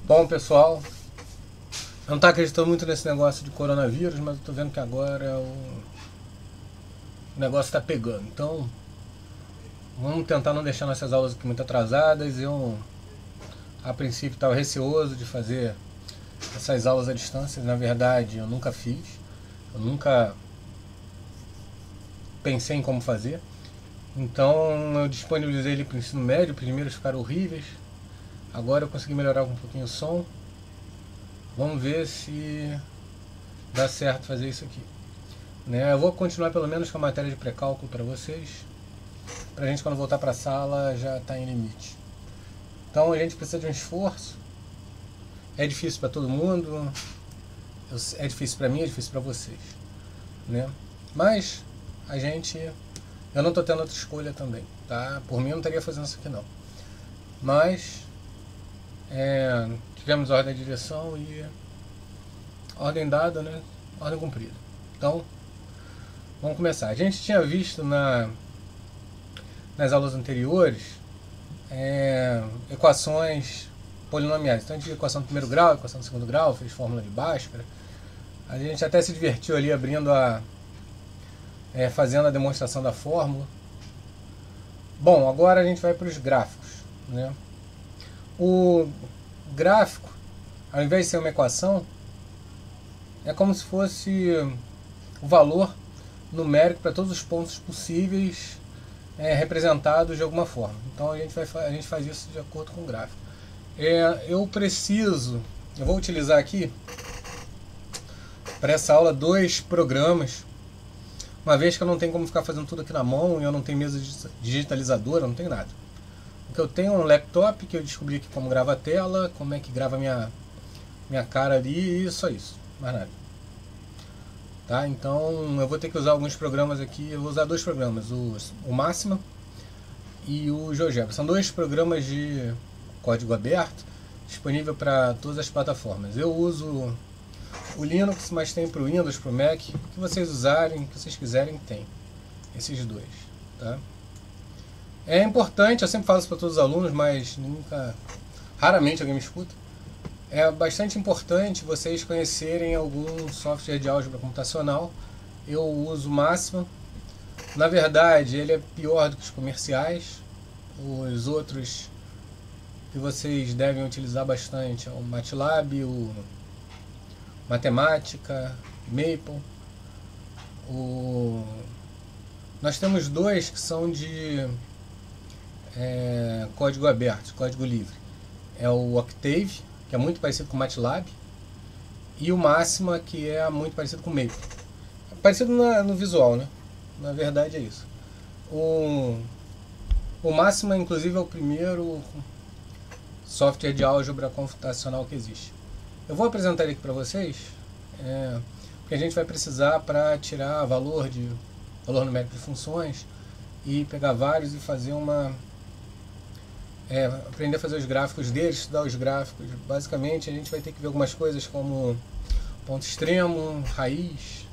Bom, pessoal, eu não estou acreditando muito nesse negócio de coronavírus, mas eu estou vendo que agora o negócio está pegando. Então, vamos tentar não deixar nossas aulas aqui muito atrasadas. Eu, a princípio, estava receoso de fazer essas aulas à distância. Na verdade, eu nunca fiz. Eu nunca pensei em como fazer. Então, eu disponibilizei ele para o ensino médio. Os primeiros ficaram horríveis. Agora eu consegui melhorar um pouquinho o som. Vamos ver se dá certo fazer isso aqui. Eu vou continuar pelo menos com a matéria de pré-cálculo para vocês. Para a gente, quando voltar para a sala, já está em limite. Então a gente precisa de um esforço. É difícil para todo mundo. É difícil para mim, é difícil para vocês. Mas a gente... Eu não estou tendo outra escolha também. Tá? Por mim eu não estaria fazendo isso aqui não. Mas... tivemos ordem de direção e ordem dada, ordem cumprida. Então, vamos começar. A gente tinha visto nas aulas anteriores equações polinomiais. Então a gente tinha equação do primeiro grau, equação do segundo grau, fez fórmula de Bhaskara. A gente até se divertiu ali abrindo fazendo a demonstração da fórmula. Bom, agora a gente vai para os gráficos. O gráfico, ao invés de ser uma equação, é como se fosse o valor numérico para todos os pontos possíveis representados de alguma forma. Então a gente faz isso de acordo com o gráfico. Eu vou utilizar aqui para essa aula dois programas, uma vez que eu não tenho como ficar fazendo tudo aqui na mão e eu não tenho mesa digitalizadora, não tenho nada. O que eu tenho é um laptop que eu descobri aqui como grava a tela, como é que grava minha cara ali e só isso, mais nada. Tá? Então eu vou ter que usar alguns programas aqui, eu vou usar dois programas, o Máxima e o GeoGebra. São dois programas de código aberto, disponível para todas as plataformas. Eu uso o Linux, mas tem para o Windows, para o Mac, o que vocês usarem, o que vocês quiserem, tem esses dois. Tá? É importante, eu sempre falo isso para todos os alunos, mas raramente alguém me escuta. É bastante importante vocês conhecerem algum software de álgebra computacional. Eu uso o Máxima. Na verdade, ele é pior do que os comerciais. Os outros que vocês devem utilizar bastante é o MATLAB, o Matemática, Maple. Nós temos dois que são de código aberto, código livre. É o Octave, que é muito parecido com o MATLAB, e o Máxima, que é muito parecido com o Maple. É parecido no visual, Na verdade é isso. O Máxima, inclusive, é o primeiro software de álgebra computacional que existe. Eu vou apresentar ele aqui para vocês, porque a gente vai precisar para tirar valor numérico de funções e pegar vários e fazer aprender a fazer os gráficos deles, estudar os gráficos. Basicamente a gente vai ter que ver algumas coisas como ponto extremo, raiz.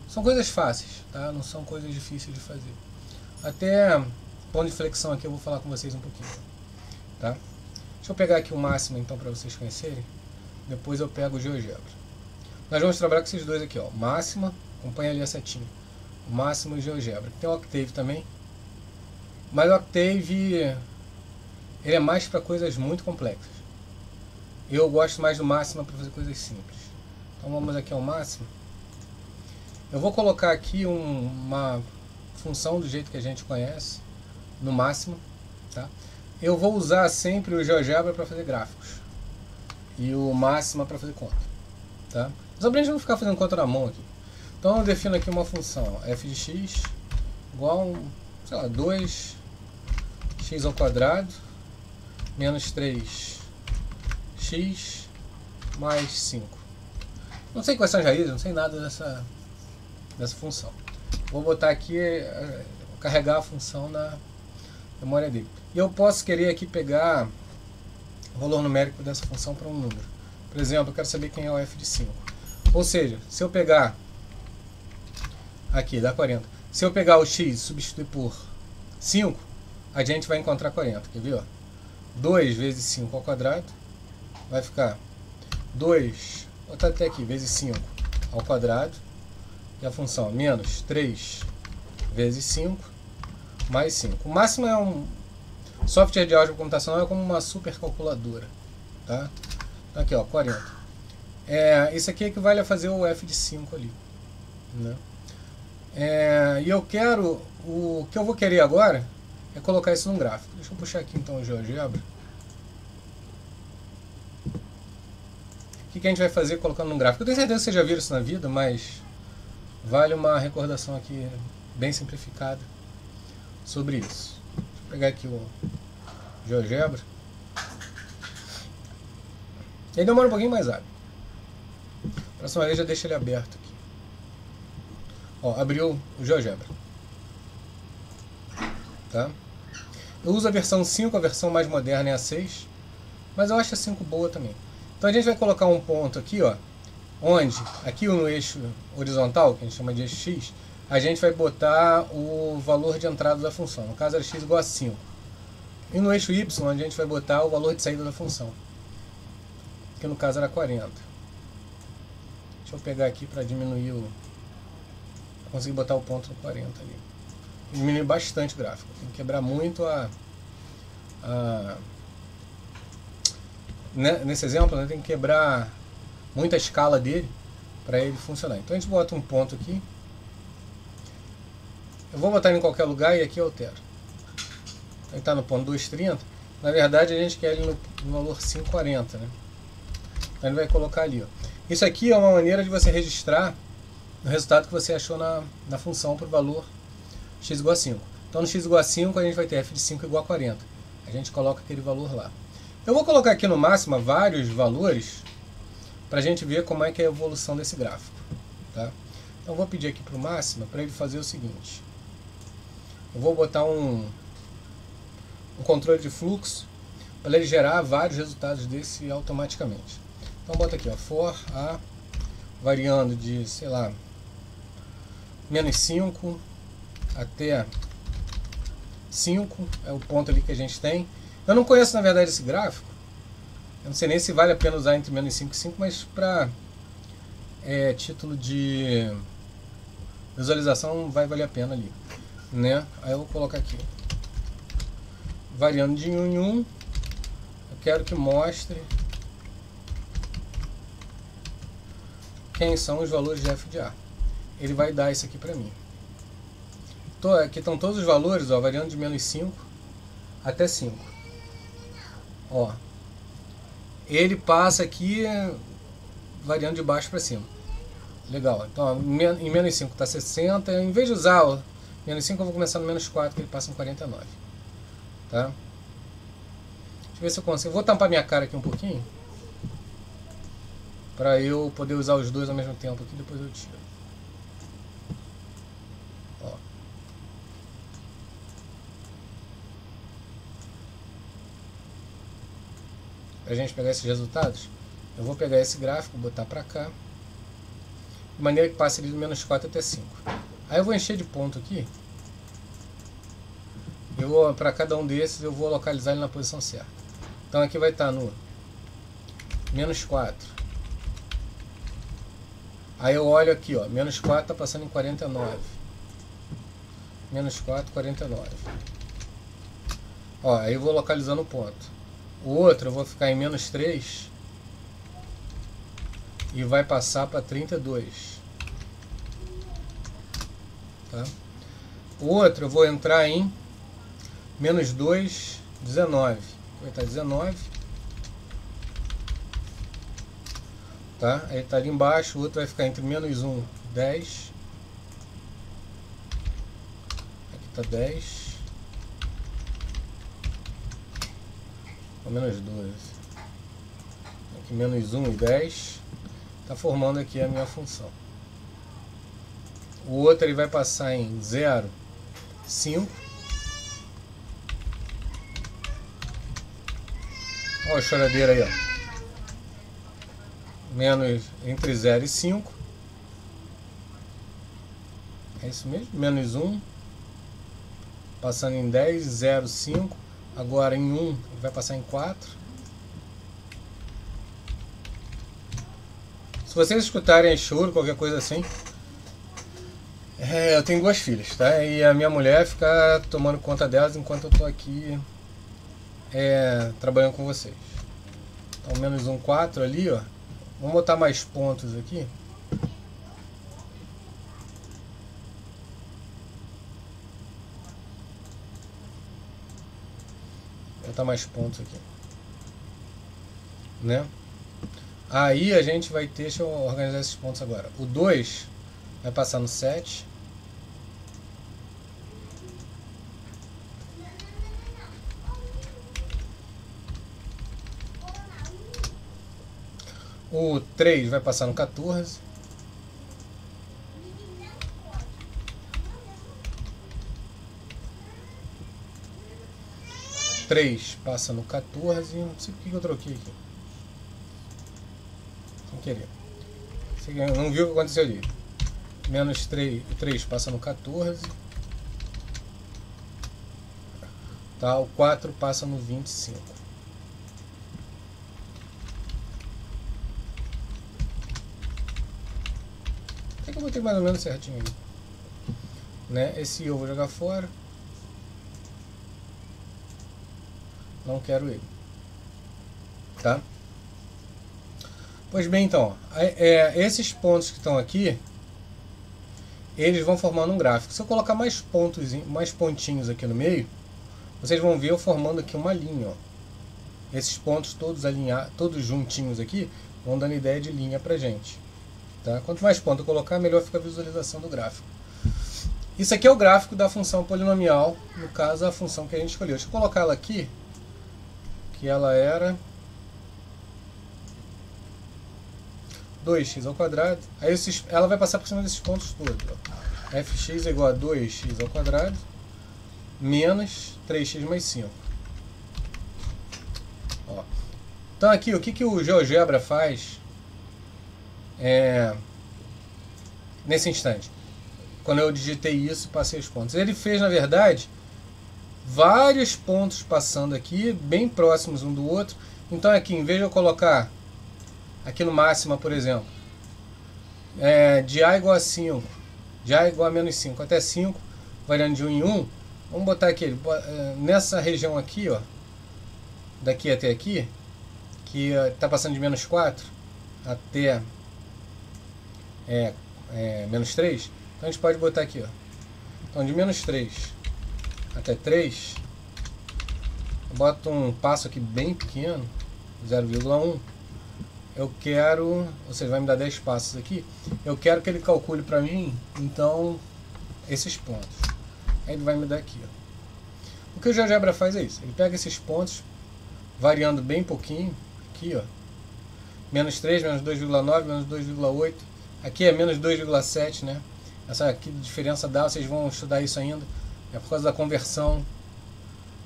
São coisas fáceis, tá? Não são coisas difíceis de fazer. Até ponto de flexão aqui eu vou falar com vocês um pouquinho, tá? Deixa eu pegar aqui o Máximo então para vocês conhecerem. Depois eu pego o GeoGebra. Nós vamos trabalhar com esses dois aqui, ó. Máxima, acompanha ali a setinha. O Máximo e o GeoGebra. Tem o Octave também. Mas o Octave ele é mais para coisas muito complexas. Eu gosto mais do Máxima para fazer coisas simples. Então vamos aqui ao Máximo. Eu vou colocar aqui uma função do jeito que a gente conhece no Máximo, tá? Eu vou usar sempre o GeoGebra para fazer gráficos e o Máxima para fazer conta, tá? Só pra gente não ficar fazendo conta na mão aqui. Então eu defino aqui uma função f de x igual a 2 x ao quadrado menos 3x mais 5. Não sei quais são as raízes, não sei nada dessa função. Vou botar aqui, carregar a função na memória dele. E eu posso querer aqui pegar o valor numérico dessa função para um número. Por exemplo, eu quero saber quem é o f de 5. Ou seja, se eu pegar aqui, dá 40. Se eu pegar o x e substituir por 5, a gente vai encontrar 40. Quer ver? 2 vezes 5 ao quadrado vai ficar 2, vou botar até aqui, vezes 5 ao quadrado, e a função menos 3 vezes 5 mais 5. O máximo é um software de álgebra computacional, é como uma supercalculadora, tá? Aqui, ó, 40. Isso aqui equivale a fazer o f de 5 ali, né? E eu quero, o que eu vou querer agora é colocar isso num gráfico. Deixa eu puxar aqui então o GeoGebra. O que a gente vai fazer colocando num gráfico? Eu tenho certeza que vocês já viram isso na vida, mas vale uma recordação aqui bem simplificada sobre isso. Deixa eu pegar aqui o GeoGebra. Ele demora um pouquinho mais rápido. Próxima vez já deixa ele aberto aqui. Ó, abriu o GeoGebra. Tá? Eu uso a versão 5, a versão mais moderna é a 6, mas eu acho a 5 boa também. Então a gente vai colocar um ponto aqui, ó, onde, aqui no eixo horizontal, que a gente chama de eixo x, a gente vai botar o valor de entrada da função. No caso era x igual a 5. E no eixo y, a gente vai botar o valor de saída da função, que no caso era 40. Deixa eu pegar aqui para diminuir o... conseguir botar o ponto no 40 ali. Diminui bastante o gráfico. Tem que quebrar muito nesse exemplo, né, tem que quebrar muita escala dele para ele funcionar. Então a gente bota um ponto aqui. Eu vou botar ele em qualquer lugar e aqui eu altero. Ele está no ponto 230. Na verdade a gente quer ele no valor 540, né? Então ele vai colocar ali, ó. Isso aqui é uma maneira de você registrar o resultado que você achou na função para o valor x igual a 5. Então no x igual a 5 a gente vai ter f de 5 igual a 40. A gente coloca aquele valor lá. Eu vou colocar aqui no máximo vários valores para a gente ver como é que é a evolução desse gráfico. Tá? Então eu vou pedir aqui para o máximo para ele fazer o seguinte. Eu vou botar um controle de fluxo para ele gerar vários resultados desse automaticamente. Então bota aqui, ó, for a variando de, sei lá, menos 5 até 5, é o ponto ali que a gente tem. Eu não conheço na verdade esse gráfico, eu não sei nem se vale a pena usar entre menos 5 e 5, mas para título de visualização vai valer a pena ali, né? Aí eu vou colocar aqui, variando de 1 em 1, eu quero que mostre quem são os valores de f de a. Ele vai dar isso aqui para mim. Aqui estão todos os valores, ó, variando de menos 5 até 5. Ó, ele passa aqui variando de baixo para cima. Legal. Então, ó, em menos 5 está 60. Em vez de usar o menos 5, eu vou começar no menos 4, que ele passa em 49. Tá? Deixa eu ver se eu consigo. Eu vou tampar minha cara aqui um pouquinho, para eu poder usar os dois ao mesmo tempo aqui, depois eu tiro. Ó. Para a gente pegar esses resultados, eu vou pegar esse gráfico, botar para cá, de maneira que passe ele do menos 4 até 5. Aí eu vou encher de ponto aqui. Para cada um desses eu vou localizar ele na posição certa. Então aqui vai estar no menos 4. Aí eu olho aqui, ó, menos 4 está passando em 49. Menos 4, 49. Ó, aí eu vou localizando o ponto. O outro eu vou ficar em menos 3 e vai passar para 32. Tá? O outro eu vou entrar em menos 2, 19. Vai estar 19. Tá? Aí está ali embaixo, o outro vai ficar entre menos 1 e 10. Aqui está 10. Ou menos 12. Aqui menos 1 e 10. Está formando aqui a minha função. O outro ele vai passar em 0, 5. Olha a choradeira aí, ó. Menos entre 0 e 5. É isso mesmo? Menos 1. Passando em 10, 0, 5. Agora em 1 vai passar em 4. Se vocês escutarem choro, qualquer coisa assim, eu tenho 2 filhas, tá? E a minha mulher fica tomando conta delas enquanto eu tô aqui trabalhando com vocês. Então, menos 1, 4 ali, ó. Vamos botar mais pontos aqui. Vou botar mais pontos aqui, né? Aí a gente vai ter, deixa eu organizar esses pontos agora. O 2 vai passar no 7. O 3 vai passar no 14. O 3 passa no 14. Não sei por que eu troquei aqui. Sem querer. Você não viu o que aconteceu ali. Menos 3, o 3 passa no 14. Tá, o 4 passa no 25. Até que eu botei mais ou menos certinho ali, né? Esse eu vou jogar fora. Não quero ele, tá? Pois bem, então, esses pontos que estão aqui, eles vão formando um gráfico. Se eu colocar mais pontos, mais pontinhos aqui no meio, vocês vão ver eu formando aqui uma linha, ó. Esses pontos todos alinhados, todos juntinhos aqui, vão dando ideia de linha pra gente, tá? Quanto mais pontos eu colocar, melhor fica a visualização do gráfico. Isso aqui é o gráfico da função polinomial, no caso a função que a gente escolheu. Deixa eu colocar ela aqui, que ela era 2x ao quadrado. Aí ela vai passar por cima desses pontos todos, ó. Fx é igual a 2x ao quadrado menos 3x mais 5. Ó. Então aqui, o que o GeoGebra faz nesse instante? Quando eu digitei isso, passei os pontos. Ele fez, na verdade, vários pontos passando aqui, bem próximos um do outro. Então aqui, em vez de eu colocar aqui no máxima, por exemplo, de A igual a 5, de A igual a menos 5 até 5, variando de 1 em 1, vamos botar aqui, nessa região aqui, ó, daqui até aqui, que está passando de menos 4 até menos 3, então a gente pode botar aqui, ó. Então de menos 3 até 3, eu boto um passo aqui bem pequeno, 0,1. Eu quero, ou seja, vai me dar 10 passos aqui, eu quero que ele calcule para mim, então, esses pontos. Aí ele vai me dar aqui, ó. O que o GeoGebra faz é isso, ele pega esses pontos, variando bem pouquinho, aqui, ó, menos 3, menos 2,9, menos 2,8, aqui é menos 2,7, né? Essa aqui diferença dá, vocês vão estudar isso ainda, é por causa da conversão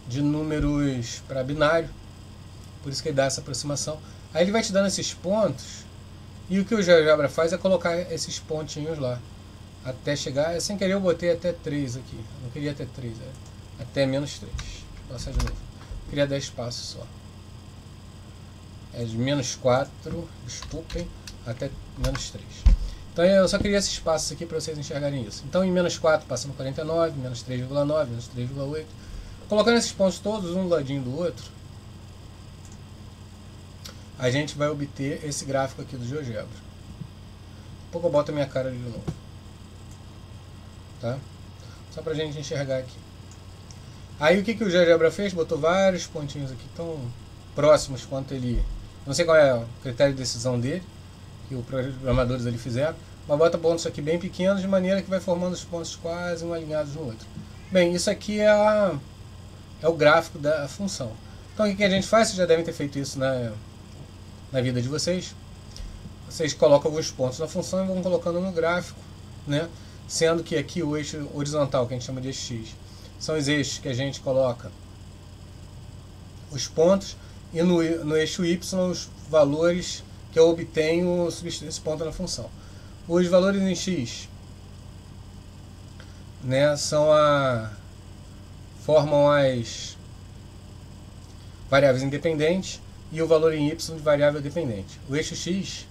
de números para binário, por isso que ele dá essa aproximação. Aí ele vai te dando esses pontos, e o que o GeoGebra faz é colocar esses pontinhos lá, até chegar, sem querer eu botei até 3 aqui, não queria até 3, até menos 3, vou passar de novo, eu queria 10 passos só, de menos 4, desculpem, até menos 3. Então eu só queria esses passos aqui para vocês enxergarem isso. Então em menos 4 passa no 49, menos 3,9, menos 3,8, colocando esses pontos todos um do ladinho do outro, a gente vai obter esse gráfico aqui do GeoGebra. Daqui a pouco eu boto a minha cara ali de novo, tá? Só pra gente enxergar aqui. Aí o que o GeoGebra fez? Botou vários pontinhos aqui tão próximos quanto ele... Não sei qual é o critério de decisão dele, que os programadores ali fizeram, mas bota pontos aqui bem pequenos, de maneira que vai formando os pontos quase um alinhados no outro. Bem, isso aqui é o gráfico da função. Então o que a gente faz? Vocês já devem ter feito isso na vida de vocês. Vocês colocam alguns pontos na função e vão colocando no gráfico, né? Sendo que aqui o eixo horizontal, que a gente chama de eixo X, são os eixos que a gente coloca os pontos, e no eixo Y os valores que eu obtenho substituindo esse ponto na função. Os valores em X, né, formam as variáveis independentes, e o valor em Y de variável dependente. O eixo X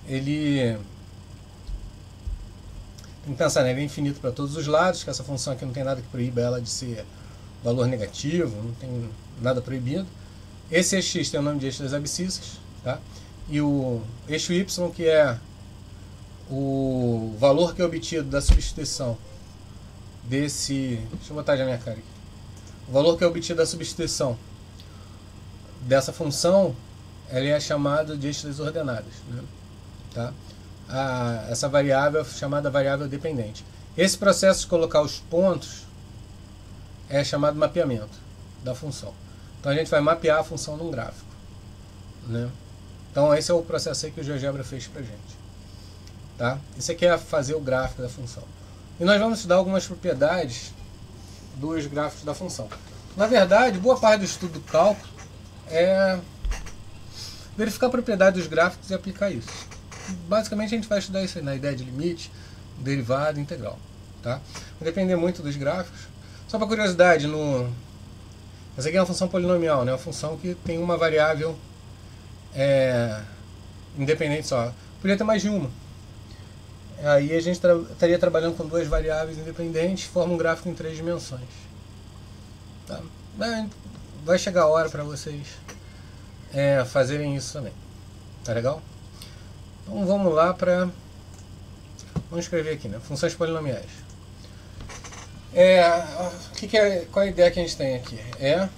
ele tem que pensar, né? Ele é infinito para todos os lados, que essa função aqui não tem nada que proíba ela de ser valor negativo, não tem nada proibido. Esse eixo x tem o nome de eixo das abscissas, tá? E o eixo y, que é o valor que é obtido da substituição desse... Deixa eu botar já minha cara aqui. O valor que é obtido da substituição dessa função, ele é chamado de eixo das ordenadas, né? Tá? Essa variável é chamada variável dependente. Esse processo de colocar os pontos é chamado mapeamento da função. Então a gente vai mapear a função num gráfico, né? Então esse é o processo aí que o GeoGebra fez pra gente, tá? Isso aqui é fazer o gráfico da função. E nós vamos estudar algumas propriedades dos gráficos da função. Na verdade, boa parte do estudo do cálculo é verificar a propriedade dos gráficos e aplicar isso. Basicamente a gente vai estudar isso aí na ideia de limite, derivada, integral, tá? Vai depender muito dos gráficos. Só para curiosidade, essa aqui é uma função polinomial, né? Uma função que tem uma variável independente só. Podia ter mais de uma. Aí a gente estaria trabalhando com duas variáveis independentes, forma um gráfico em 3 dimensões. Tá? Vai chegar a hora para vocês fazerem isso também. Tá legal? Então vamos lá para... Vamos escrever aqui, né? Funções polinomiais. Qual é a ideia que a gente tem aqui? É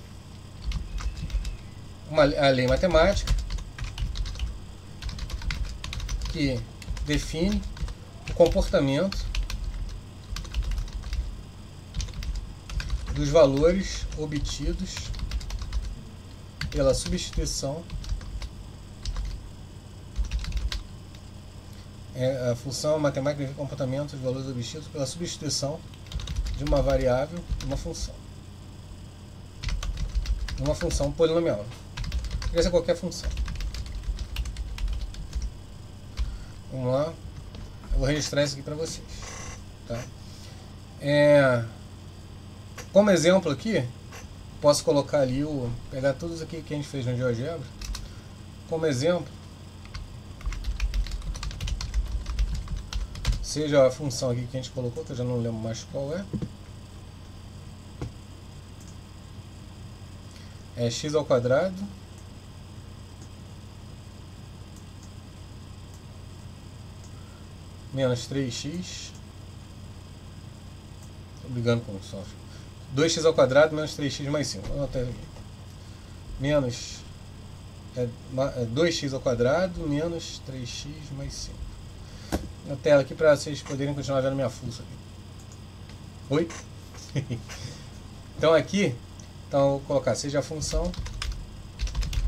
a lei matemática que define o comportamento dos valores obtidos pela substituição. A função matemática define o comportamento dos valores obtidos pela substituição de uma variável em uma função. Uma função polinomial. Poderia ser qualquer função. Vamos lá. Eu vou registrar isso aqui para vocês. Tá? Como exemplo aqui, posso colocar ali pegar tudo isso aqui que a gente fez no GeoGebra. Como exemplo, seja a função aqui que a gente colocou, que eu já não lembro mais qual é. É x ao quadrado menos 3x. Estou brigando com o software. 2x ao quadrado menos 3x mais 5. Vou anotar aqui. Menos 2x ao quadrado menos 3x mais 5. Na tela aqui para vocês poderem continuar vendo minha fuça aqui. Oi? Então aqui, eu vou colocar seja a função.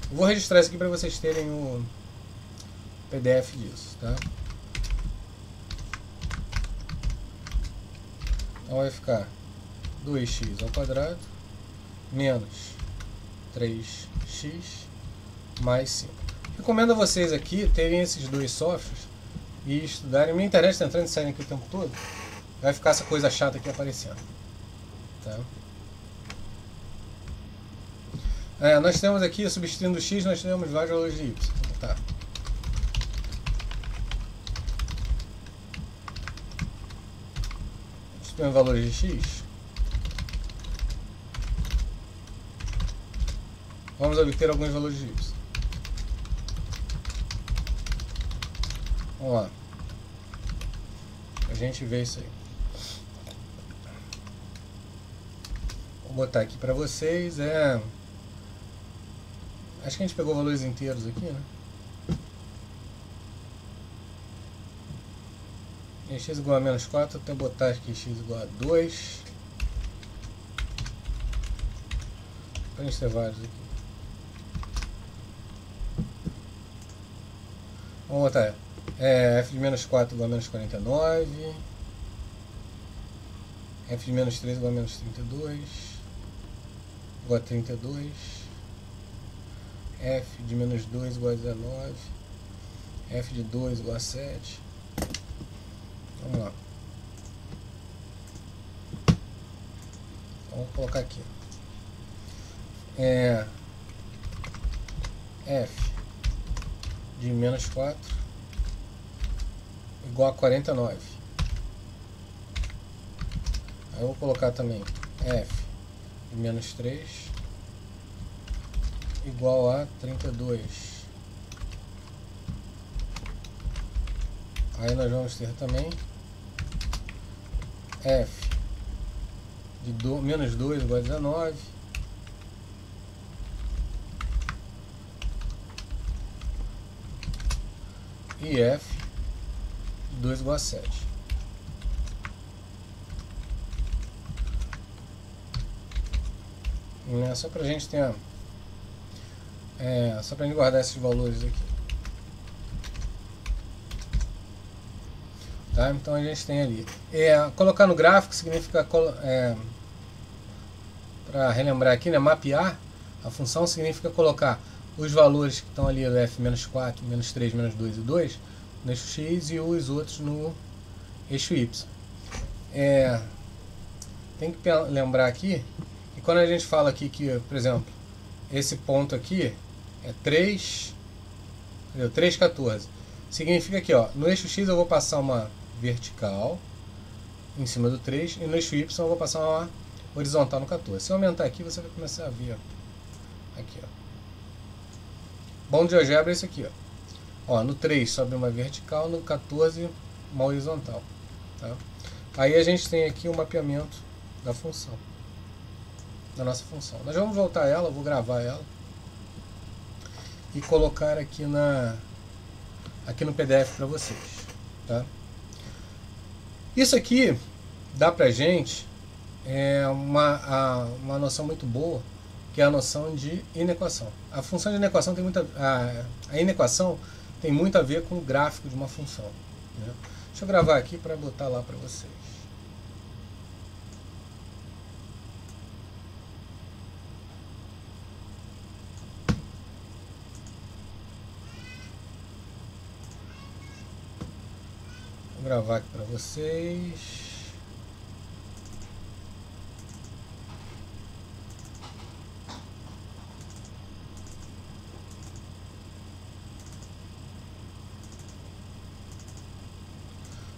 Eu vou registrar isso aqui para vocês terem o PDF disso, tá? Então vai ficar 2x ao quadrado menos 3x mais 5. Recomendo a vocês aqui terem esses dois softwares e estudarem. Minha internet está entrando e saindo aqui o tempo todo. Vai ficar essa coisa chata aqui aparecendo. Tá? Nós temos aqui, substituindo o x, nós temos vários valores de y. Tá. Substituindo valores de x. Vamos obter alguns valores de y. Vamos lá. A gente vê isso aí. Vou botar aqui para vocês. Acho que a gente pegou valores inteiros aqui, né? E x igual a menos 4, até botar aqui x igual a 2. Para a gente ter vários aqui. Vamos botar f de menos 4 igual a menos 49. F de menos 3 igual a menos 32. Igual a 32. F de menos 2 igual a 19. F de 2 igual a 7. Vamos lá. Vamos colocar aqui. F de menos 4 igual a 49. Aí eu vou colocar também f de menos 3 igual a 32. Aí nós vamos ter também f de menos 2 igual a 19. E f de 2 igual a 7. Só pra gente ter só pra gente guardar esses valores aqui. Tá? Então a gente tem ali. Colocar no gráfico significa, para relembrar aqui, né, mapear a função significa colocar os valores que estão ali, o f menos 4, menos 3, menos 2 e 2, no eixo x e os outros no eixo y. Tem que lembrar aqui que quando a gente fala aqui que, por exemplo, esse ponto aqui é 3, 14. Significa que no eixo x eu vou passar uma vertical em cima do 3 e no eixo y eu vou passar uma horizontal no 14. Se eu aumentar aqui, você vai começar a ver. Aqui, Bom de GeoGebra é isso aqui, no 3 sobe uma vertical, no 14 uma horizontal. Tá? Aí a gente tem aqui o mapeamento da função, da nossa função. Nós vamos voltar a ela, vou gravar ela e colocar aqui no PDF para vocês. Tá? Isso aqui dá pra gente uma noção muito boa, que é a noção de inequação. A função de inequação tem a inequação tem muito a ver com o gráfico de uma função. Né? Deixa eu gravar aqui para botar lá para vocês. Vou gravar aqui para vocês.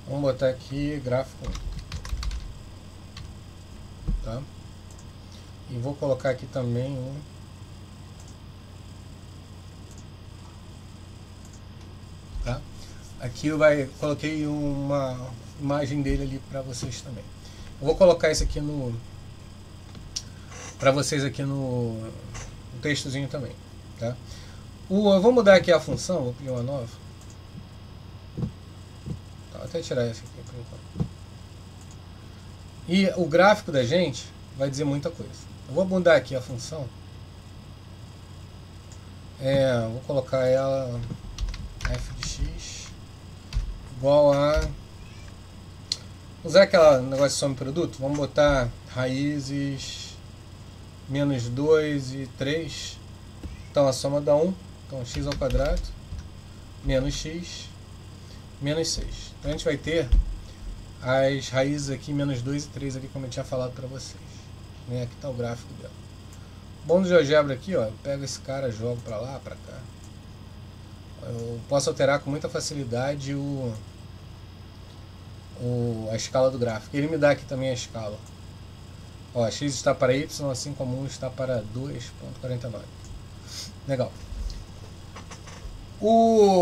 Vamos botar aqui gráfico 1. Tá? E vou colocar aqui também tá? Aqui coloquei uma imagem dele ali para vocês também. Eu vou colocar isso aqui para vocês aqui no textozinho também, tá? Eu vou mudar aqui a função, vou pedir uma nova. Vou até tirar essa aqui por enquanto. E o gráfico da gente vai dizer muita coisa. Eu vou mudar aqui a função. Vou colocar ela f de x igual a... Usar aquela negócio de soma e produto. Vamos botar raízes menos 2 e 3. Então a soma dá 1. Então x ao quadrado menos x menos 6. Então a gente vai ter as raízes aqui, menos 2 e 3 ali, como eu tinha falado para vocês. Aqui está o gráfico dela. Bom do GeoGebra aqui, eu pego esse cara, jogo para lá, para cá. Eu posso alterar com muita facilidade a escala do gráfico. Ele me dá aqui também a escala. X está para y, assim como 1 está para 2.49. Legal.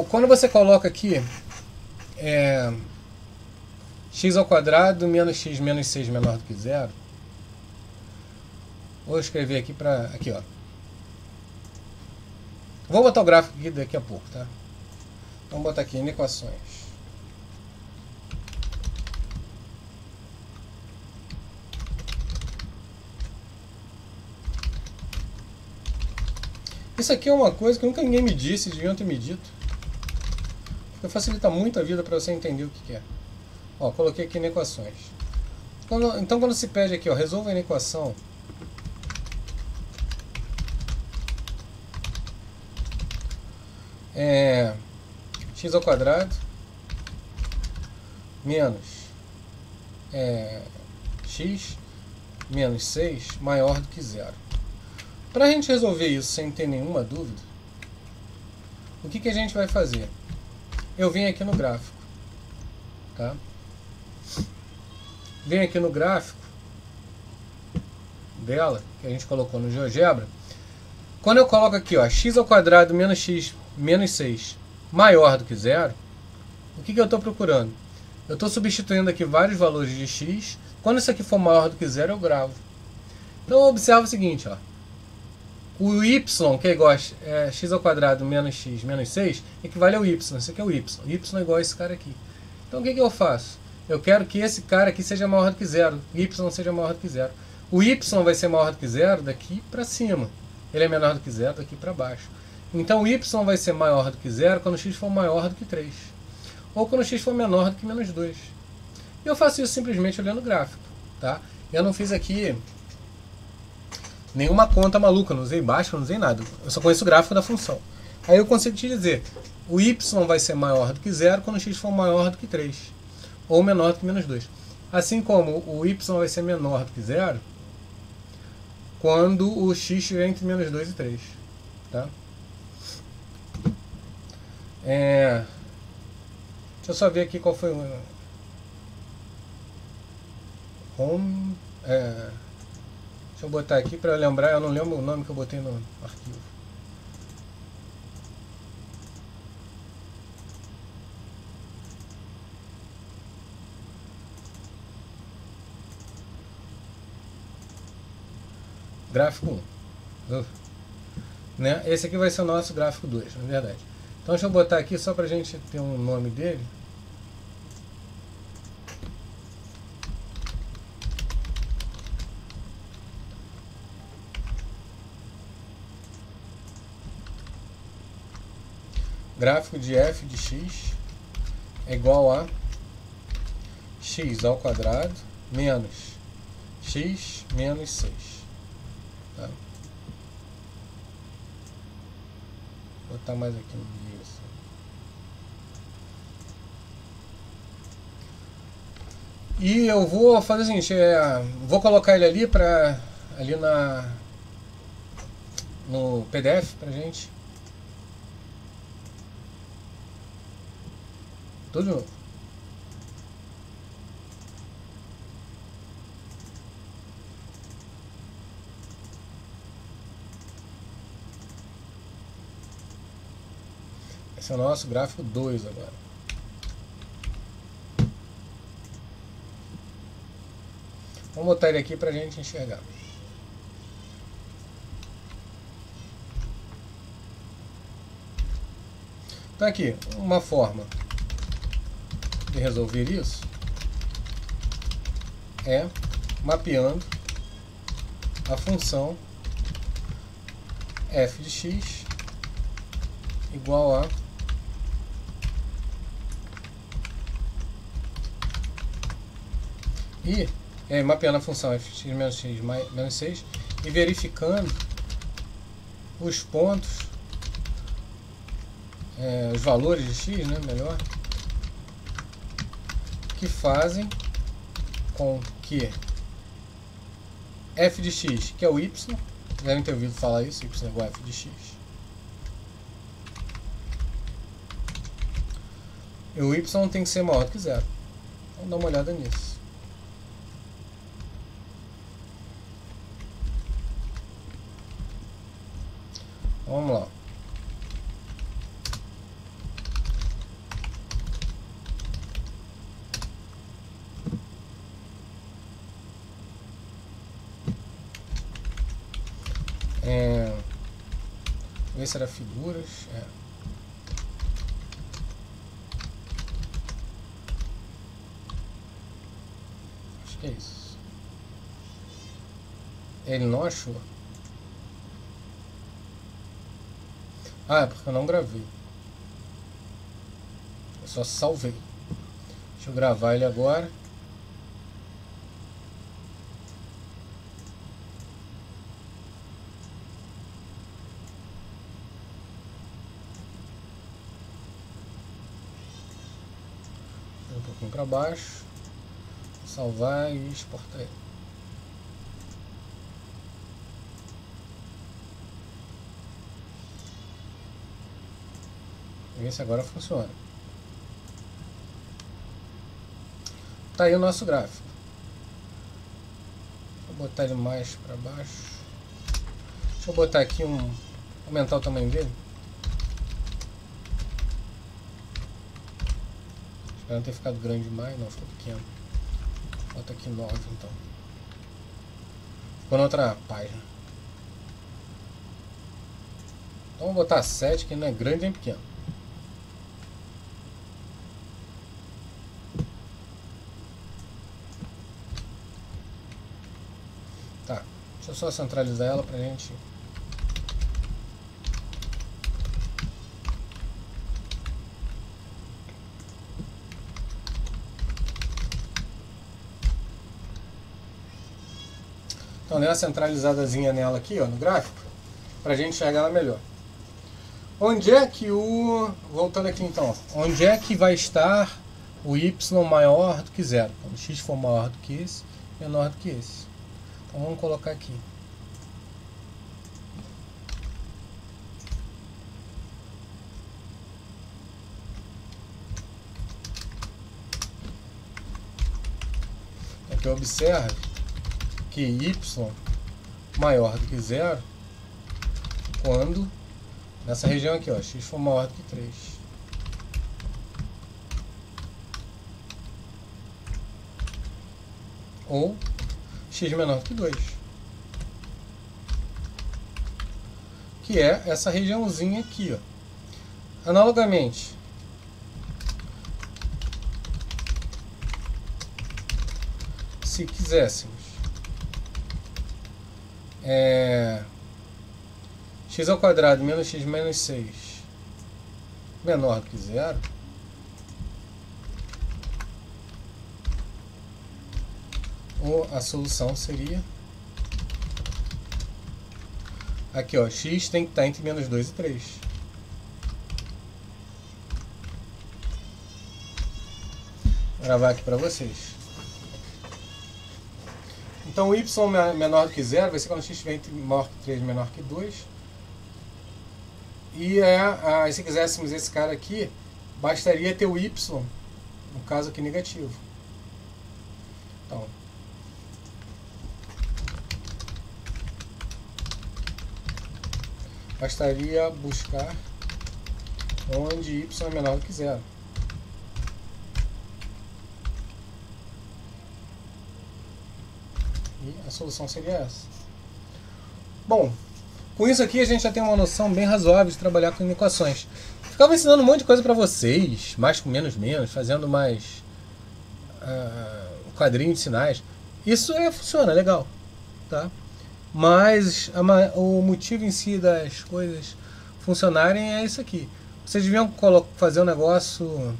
Quando você coloca aqui x ao quadrado menos x menos 6 menor do que 0, vou escrever aqui para... Aqui, vou botar o gráfico aqui daqui a pouco, tá? Vamos botar aqui inequações. Isso aqui é uma coisa que nunca ninguém me disse, deviam ter me dito. Porque facilita muito a vida para você entender o que é. Coloquei aqui inequações. Então quando se pede aqui, resolva a inequação x ao quadrado menos x menos 6 maior do que 0. Para a gente resolver isso sem ter nenhuma dúvida, o que a gente vai fazer? Eu venho aqui no gráfico. tá? Vem aqui no gráfico dela, que a gente colocou no GeoGebra. Quando eu coloco aqui, ó, x ao quadrado menos x menos 6 maior do que zero, o que eu estou procurando? Eu estou substituindo aqui vários valores de x. Quando isso aqui for maior do que zero, eu gravo. Então observa o seguinte, ó. O y, que é igual a x ao quadrado menos x menos 6, equivale ao y. Esse aqui é o y. O y é igual a esse cara aqui. Então o que eu faço? Eu quero que esse cara aqui seja maior do que zero. O y seja maior do que zero. O y vai ser maior do que zero daqui para cima. Ele é menor do que zero daqui para baixo. Então o y vai ser maior do que zero quando x for maior do que 3. Ou quando x for menor do que menos 2. E eu faço isso simplesmente olhando o gráfico. Tá? Eu não fiz aqui nenhuma conta maluca, não usei Bhaskara, não usei nada. Eu só conheço o gráfico da função. Aí eu consigo te dizer, o y vai ser maior do que zero quando x for maior do que 3. Ou menor do que menos 2. Assim como o y vai ser menor do que zero quando o x estiver entre menos 2 e 3. Tá? Deixa eu só ver aqui qual foi o home. Deixa eu botar aqui para lembrar, eu não lembro o nome que eu botei no arquivo. Gráfico 1. Né? Esse aqui vai ser o nosso gráfico 2, na verdade. Então deixa eu botar aqui só para a gente ter um nome dele. Gráfico de f de x é igual a x ao quadrado menos x menos 6. Tá? Vou botar mais aqui no meio. Assim. E eu vou fazer o seguinte, vou colocar ele ali no PDF pra gente. Tudo de novo. Esse é o nosso gráfico 2 agora. Vamos botar ele aqui para a gente enxergar. Então aqui, uma forma de resolver isso é mapeando a função f de x igual a mapeando a função f de x menos x menos 6 e verificando os pontos, os valores de x, né, melhor, que fazem com que f de x, que é o y, devem ter ouvido falar isso, y é igual a f de x, e o y tem que ser maior do que zero. Vamos dar uma olhada nisso. Vamos lá. Ver se era figuras. Acho que é isso. Ele não achou. É porque eu não gravei. Eu só salvei. Deixa eu gravar ele agora. Um pouquinho para baixo. Salvar e exportar ele. Ver se agora funciona. Tá aí o nosso gráfico. Vou botar ele mais para baixo. Deixa eu botar aqui aumentar o tamanho dele. Espero não ter ficado grande demais, não, ficou pequeno. Bota aqui 9 então. Ficou na outra página. Então vou botar 7, que não é grande nem pequeno. Tá, deixa eu só centralizar ela pra gente. Então, dei uma centralizadazinha nela aqui, ó, no gráfico, pra gente enxergar ela melhor. Onde é que voltando aqui então, onde é que vai estar o y maior do que zero? Quando o x for maior do que esse, menor do que esse. Então vamos colocar aqui. Aqui observe que y maior do que zero quando nessa região aqui, ó, x for maior do que 3. Ou x menor do que 2. Que é essa regiãozinha aqui, ó. Analogamente, se quiséssemos x ao quadrado menos x menos 6 menor do que zero, a solução seria aqui, ó, x tem que estar entre menos 2 e 3. Vou gravar aqui para vocês. Então o y menor do que zero vai ser quando x estiver entre maior que 3 e menor que 2. E se quiséssemos esse cara aqui, bastaria ter o y, no caso aqui negativo. Então, bastaria buscar onde y é menor do que zero. E a solução seria essa. Bom, com isso aqui a gente já tem uma noção bem razoável de trabalhar com equações. Ficava ensinando um monte de coisa para vocês, mais com menos, fazendo mais quadrinho de sinais. Isso funciona, legal, tá? Mas o motivo em si das coisas funcionarem é isso aqui. Vocês deviam fazer um negócio,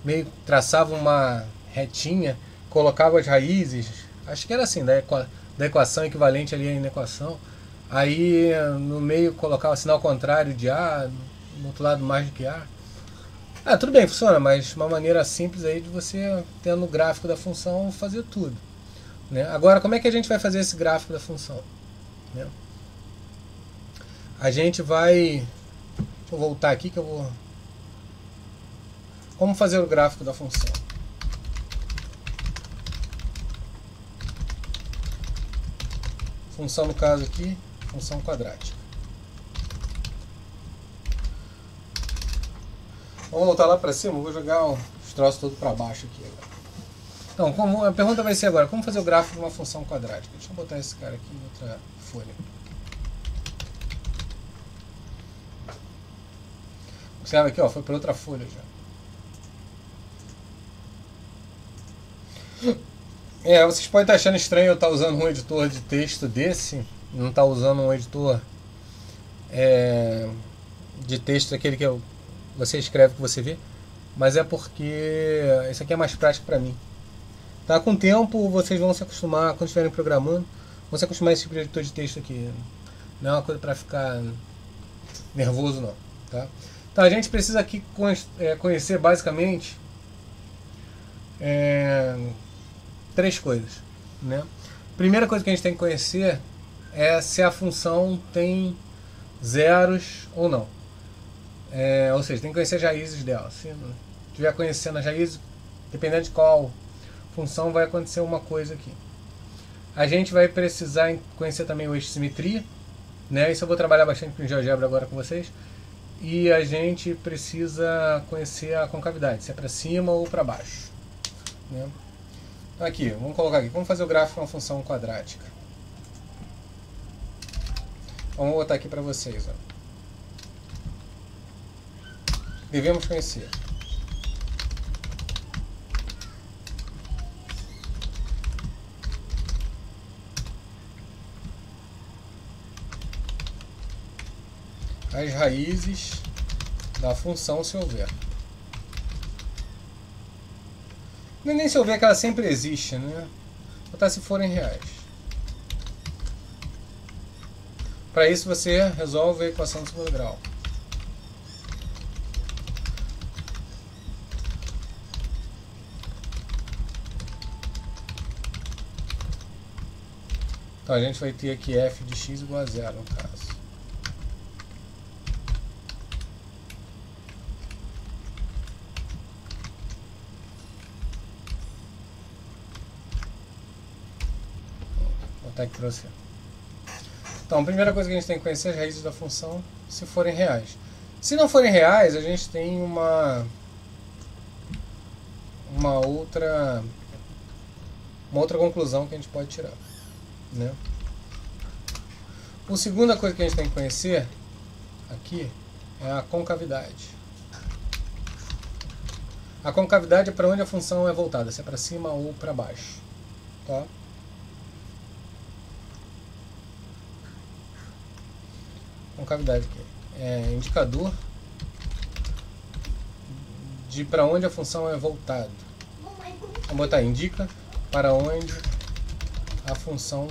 meio traçavam uma retinha, colocavam as raízes, acho que era assim, da equação equivalente ali à inequação. Aí no meio colocava sinal contrário de A, no outro lado mais do que A. Tudo bem, funciona, mas uma maneira simples aí de você, tendo o gráfico da função, fazer tudo. Né? Agora, como é que a gente vai fazer esse gráfico da função? Né? A gente vai... Deixa eu voltar aqui que eu vou... Como fazer o gráfico da função? Função, no caso aqui, função quadrática. Vamos voltar lá para cima, vou jogar os troços todos para baixo aqui agora. Então, a pergunta vai ser agora, como fazer o gráfico de uma função quadrática? Deixa eu botar esse cara aqui em outra folha. Observa aqui, ó, foi para outra folha já. Vocês podem estar achando estranho eu estar usando um editor de texto desse, não estar usando um editor de texto aquele que você escreve, que você vê, mas é porque isso aqui é mais prático para mim. Tá? Com o tempo vocês vão se acostumar, quando estiverem programando, vão se acostumar a esse tipo de editor de texto aqui. Não é uma coisa para ficar nervoso não. Tá? Então a gente precisa aqui conhecer basicamente três coisas. Né? Primeira coisa que a gente tem que conhecer é se a função tem zeros ou não. Ou seja, tem que conhecer as raízes dela. Se não estiver conhecendo as raízes, dependendo de qual função vai acontecer uma coisa aqui. A gente vai precisar conhecer também o eixo de simetria, né? Isso eu vou trabalhar bastante com GeoGebra agora com vocês. E a gente precisa conhecer a concavidade, se é para cima ou para baixo, né? Então aqui, vamos colocar aqui, vamos fazer o gráfico de uma função quadrática. Vamos botar aqui para vocês, ó. Devemos conhecer as raízes da função se houver. Nem se houver, que ela sempre existe, né? Vou botar se forem reais. Para isso você resolve a equação do segundo grau. Então a gente vai ter aqui f de x igual a 0 no caso. Vou botar aqui para você. Então a primeira coisa que a gente tem que conhecer é as raízes da função se forem reais. Se não forem reais, a gente tem uma outra conclusão que a gente pode tirar, né? A segunda coisa que a gente tem que conhecer aqui é a concavidade. A concavidade é para onde a função é voltada, se é para cima ou para baixo, tá? Concavidade aqui é indicador de para onde a função é voltada. Vamos botar indica para onde a função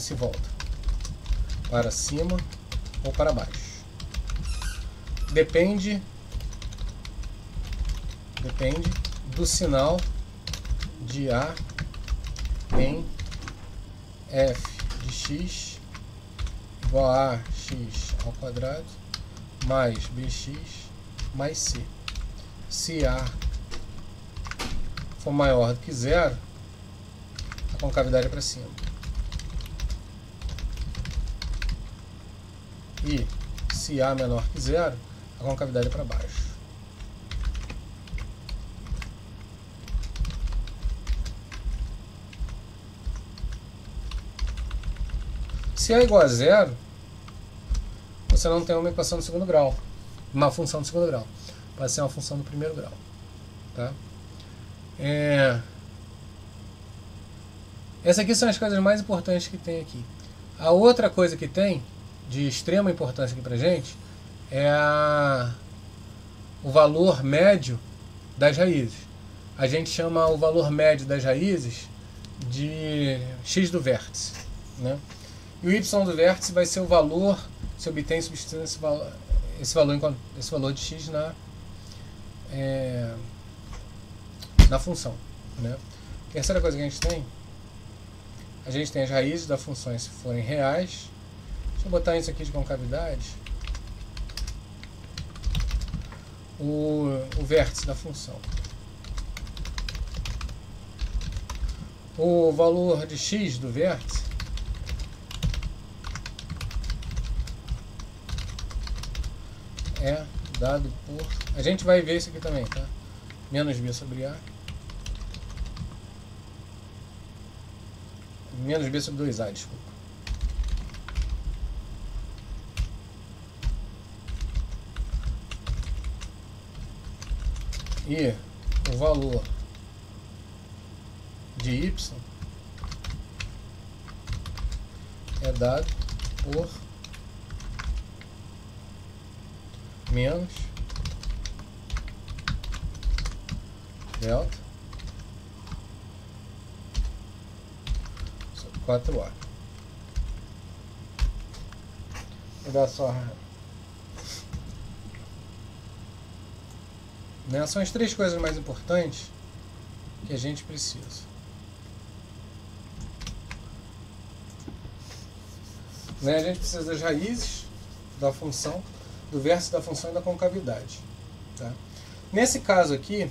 se volta, para cima ou para baixo. Depende do sinal de A em f de x igual a x ao quadrado mais bx mais c. Se A for maior do que zero, a concavidade é para cima. E se A menor que zero, a concavidade é para baixo. Se A é igual a zero, você não tem uma equação do segundo grau, uma função do segundo grau. Pode ser uma função do primeiro grau, tá? Essas aqui são as coisas mais importantes que tem aqui. A outra coisa que tem de extrema importância aqui pra gente é o valor médio das raízes. A gente chama o valor médio das raízes de x do vértice, né? E o y do vértice vai ser o valor, se obtém substituindo esse valor de x na função, né? Terceira coisa que a gente tem as raízes das funções se forem reais. Deixa eu botar isso aqui de concavidade. O vértice da função. O valor de x do vértice é dado por... A gente vai ver isso aqui também, tá? Menos b sobre a. Menos b sobre 2a, desculpa. E o valor de y é dado por menos delta sobre 4a. Vou dar só... Né? São as três coisas mais importantes que a gente precisa. Né? A gente precisa das raízes da função, do vértice da função e da concavidade. Tá? Nesse caso aqui,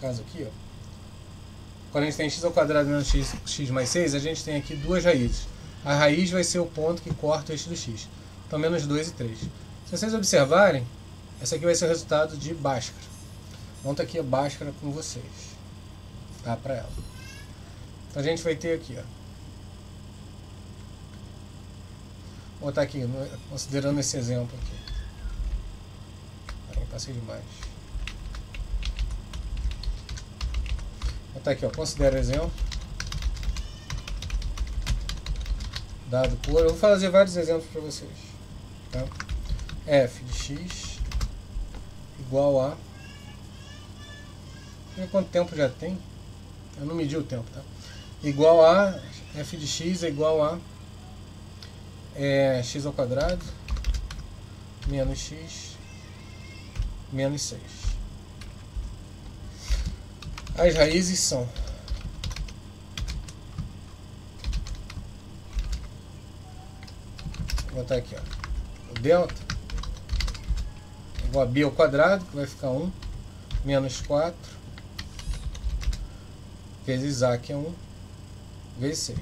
caso aqui, ó, quando a gente tem x ao quadrado menos x mais 6, a gente tem aqui duas raízes. A raiz vai ser o ponto que corta o eixo do x. Então, menos 2 e 3. Se vocês observarem, esse aqui vai ser o resultado de Bhaskara. Monta aqui a Bhaskara com vocês. Tá? Para ela. Então, a gente vai ter aqui, ó. Vou botar aqui, considerando esse exemplo aqui. Aí, passei demais. Vou botar aqui, ó. Considera o exemplo. Dado por... Eu vou fazer vários exemplos para vocês. Tá? F de x igual a... Deixa eu ver quanto tempo já tem. Eu não medi o tempo, tá? Igual a... F de x é igual a... x ao quadrado menos x menos 6. As raízes são... Vou botar aqui, ó. O delta igual a b ao quadrado, que vai ficar 1, menos 4, vezes a, que é 1, vezes 6.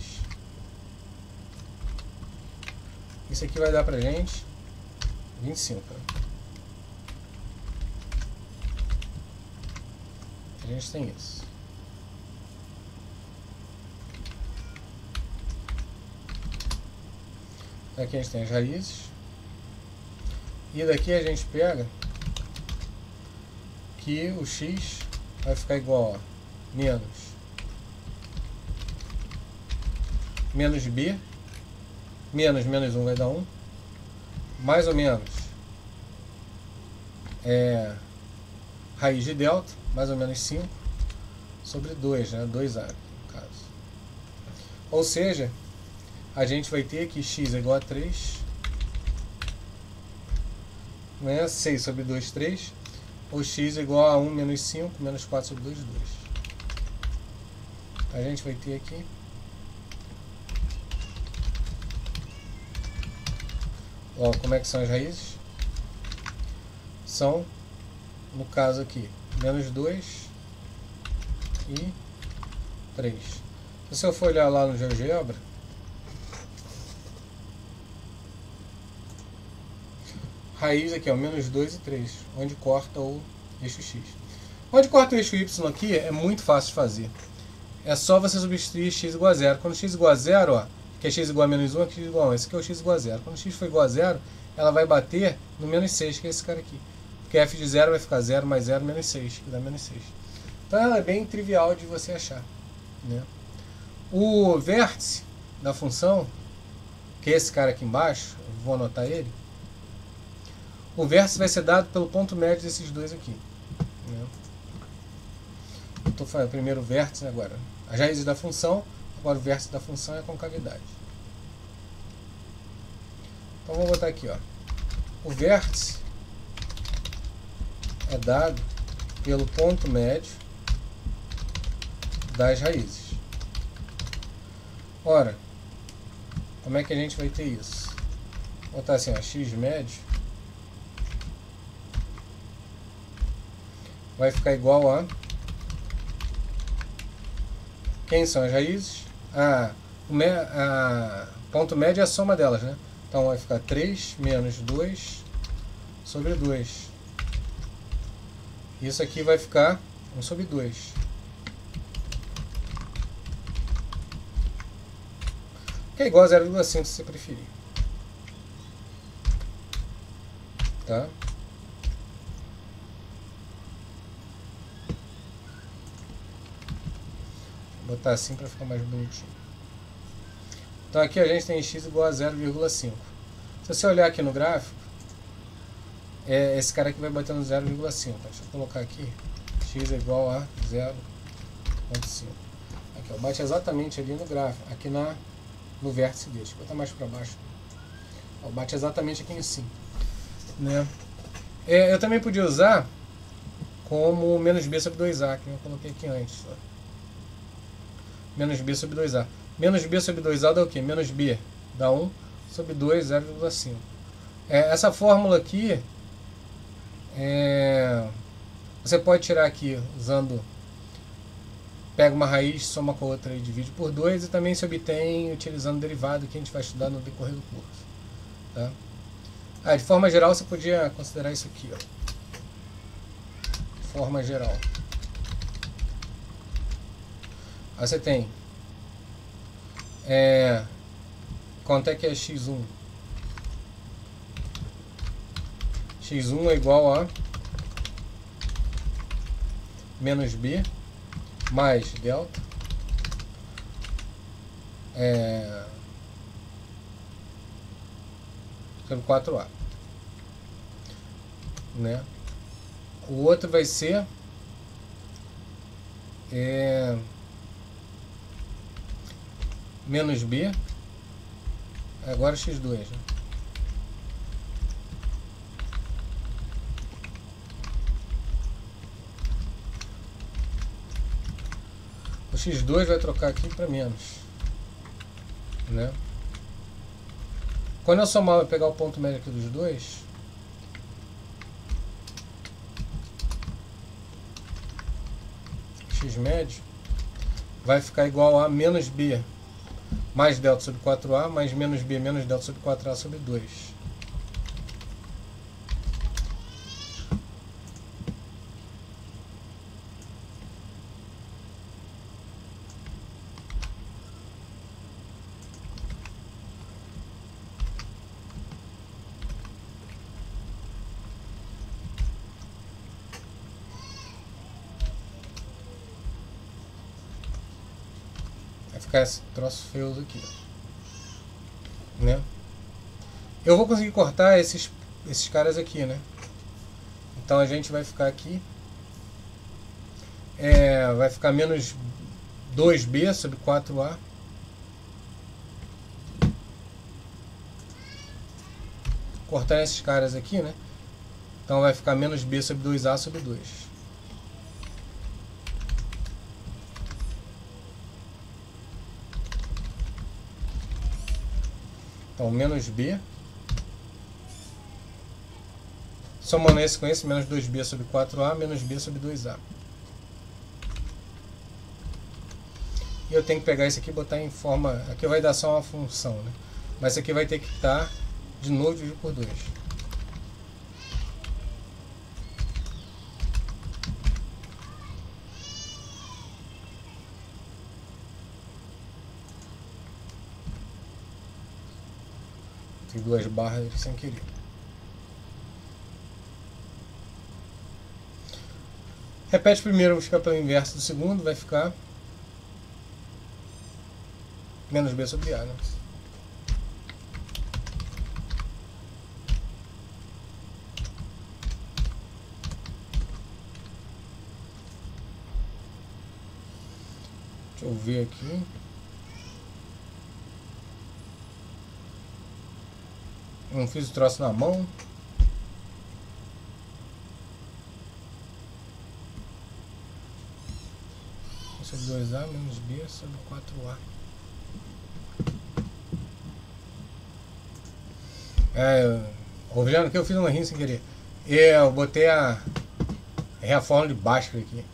Isso aqui vai dar pra gente 25. Né? A gente tem isso. Aqui a gente tem as raízes. E daqui a gente pega que o x vai ficar igual a menos b, menos 1 vai dar 1, mais ou menos raiz de delta, mais ou menos 5, sobre 2, né? 2a no caso. Ou seja, a gente vai ter que x é igual a 3, né? 6 sobre 2, 3, ou x é igual a 1 menos 5, menos 4 sobre 2, 2. A gente vai ter aqui ó, como é que são as raízes? São, no caso aqui, menos 2 e 3. Se eu for olhar lá no GeoGebra, raiz aqui, ó, menos 2 e 3, onde corta o eixo x. Onde corta o eixo y aqui é muito fácil de fazer. É só você substituir x igual a 0. Quando x igual a 0, ó, que é x igual a menos 1, aqui é x igual a 1. Esse aqui é o x igual a 0. Quando x for igual a 0, ela vai bater no menos 6, que é esse cara aqui. Porque f de 0 vai ficar 0 mais 0, menos 6, que dá menos 6. Então ela é bem trivial de você achar. Né? O vértice da função, que é esse cara aqui embaixo, eu vou anotar ele. O vértice vai ser dado pelo ponto médio desses dois aqui. Né? Eu estou falando primeiro o vértice agora. As raízes da função, agora o vértice da função é a concavidade. Então vou botar aqui, ó. O vértice é dado pelo ponto médio das raízes. Ora, como é que a gente vai ter isso? Vou botar assim, ó, x médio vai ficar igual a... Quem são as raízes? Ponto médio é a soma delas, né? Então vai ficar 3 menos 2 sobre 2. Isso aqui vai ficar 1 sobre 2. Que é igual a 0,5 se você preferir. Tá? Vou botar assim para ficar mais bonitinho. Então aqui a gente tem x igual a 0,5. Se você olhar aqui no gráfico, esse cara aqui vai bater no 0,5. Deixa eu colocar aqui, x é igual a 0,5. Aqui, ó, bate exatamente ali no gráfico, aqui no vértice dele. Deixa eu botar mais para baixo. Ó, bate exatamente aqui em cima. Né? Eu também podia usar como menos b sobre 2a, que eu coloquei aqui antes. Ó. Menos b sobre 2a. Menos b sobre 2a dá o quê? Menos b dá 1 sobre 2, 0,5. Essa fórmula aqui, você pode tirar aqui usando pega uma raiz, soma com a outra e divide por 2, e também se obtém utilizando o derivado que a gente vai estudar no decorrer do curso. Tá? De forma geral, você podia considerar isso aqui. Ó. De forma geral. Aí você tem... quanto é que é x1? x1 é igual a menos b mais delta sobre 4a, né? O outro vai ser menos b, agora x2, né? O x2 vai trocar aqui para menos, né? Quando eu somar, eu pegar o ponto médio aqui dos dois, x médio vai ficar igual a menos b mais delta sobre 4a mais menos b menos delta sobre 4a sobre 2. Vai ficar esse troço feio aqui, né? Eu vou conseguir cortar esses caras aqui, né? Então a gente vai ficar aqui, vai ficar menos 2b sobre 4a cortar esses caras aqui, né? Então vai ficar menos b sobre 2a sobre 2. Então, menos b, somando esse com esse, menos 2b sobre 4a, menos b sobre 2a. E eu tenho que pegar esse aqui e botar em forma... Aqui vai dar só uma função, né? Mas esse aqui vai ter que estar, de novo, dividido por 2. Tem duas barras aqui sem querer. Repete primeiro, vou ficar pelo inverso do segundo, vai ficar menos b sobre a, né? Deixa eu ver aqui. Não fiz o troço na mão. Sobre 2a menos b sobre 4a. Olhando que eu fiz uma rima sem querer. Eu botei a fórmula de Bhaskara aqui.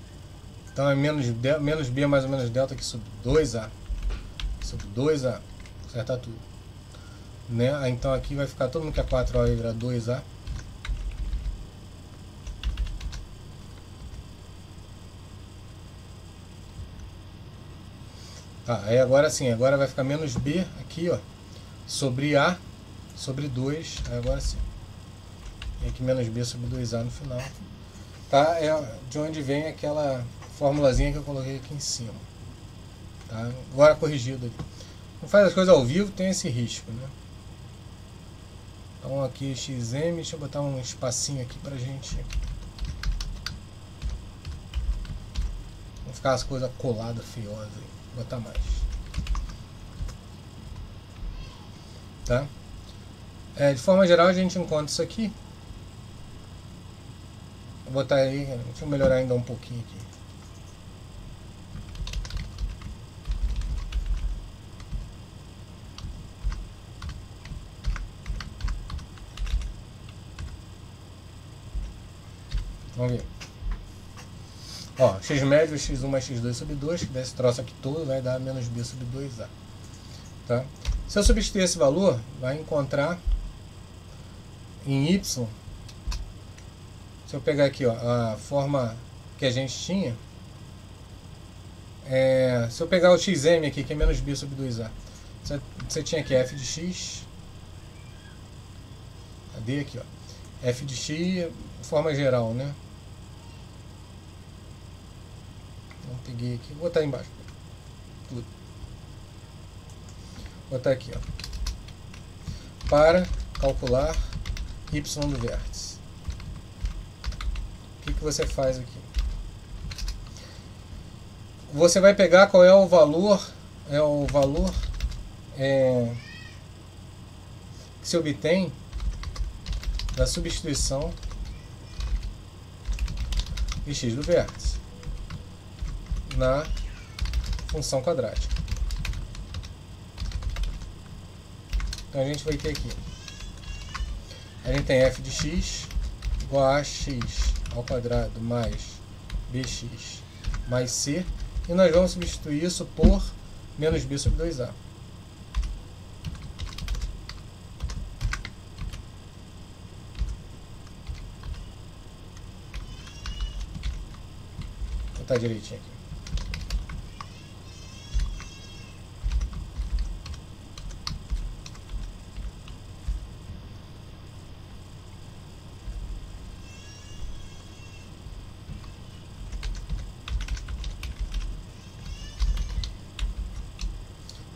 Então é menos b mais ou menos delta aqui sobre 2a. Sobre 2a. Acertar tudo. Né? Então aqui vai ficar, todo mundo que é 4A vai virar 2A. Aí agora sim, agora vai ficar menos B aqui, ó, sobre A, sobre 2, aí agora sim. E aqui menos B sobre 2A no final. Tá? É de onde vem aquela formulazinha que eu coloquei aqui em cima. Tá? Agora corrigido ali. Não faz as coisas ao vivo, tem esse risco, né? Então aqui XM, deixa eu botar um espacinho aqui pra gente não ficar as coisas coladas, feiosas. Vou botar mais. Tá? De forma geral a gente encontra isso aqui. Vou botar aí, deixa eu melhorar ainda um pouquinho aqui. Vamos ver. Ó, x médio é x1 mais x2 sobre 2, que desse troço aqui todo vai dar menos b sobre 2a. Tá? Se eu substituir esse valor, vai encontrar em y, se eu pegar aqui, ó, a forma que a gente tinha, se eu pegar o xm aqui, que é menos b sobre 2a, você tinha aqui f de x, cadê aqui, ó, f de x, forma geral, né? Não peguei aqui, vou botar embaixo, tudo. Vou botar aqui, ó, para calcular y do vértice. O que você faz aqui? Você vai pegar qual é o valor, que se obtém da substituição de x do vértice na função quadrática. Então a gente vai ter aqui, a gente tem f de x igual a x ao quadrado mais bx mais c, e nós vamos substituir isso por menos b sobre 2a. Vou botar direitinho aqui.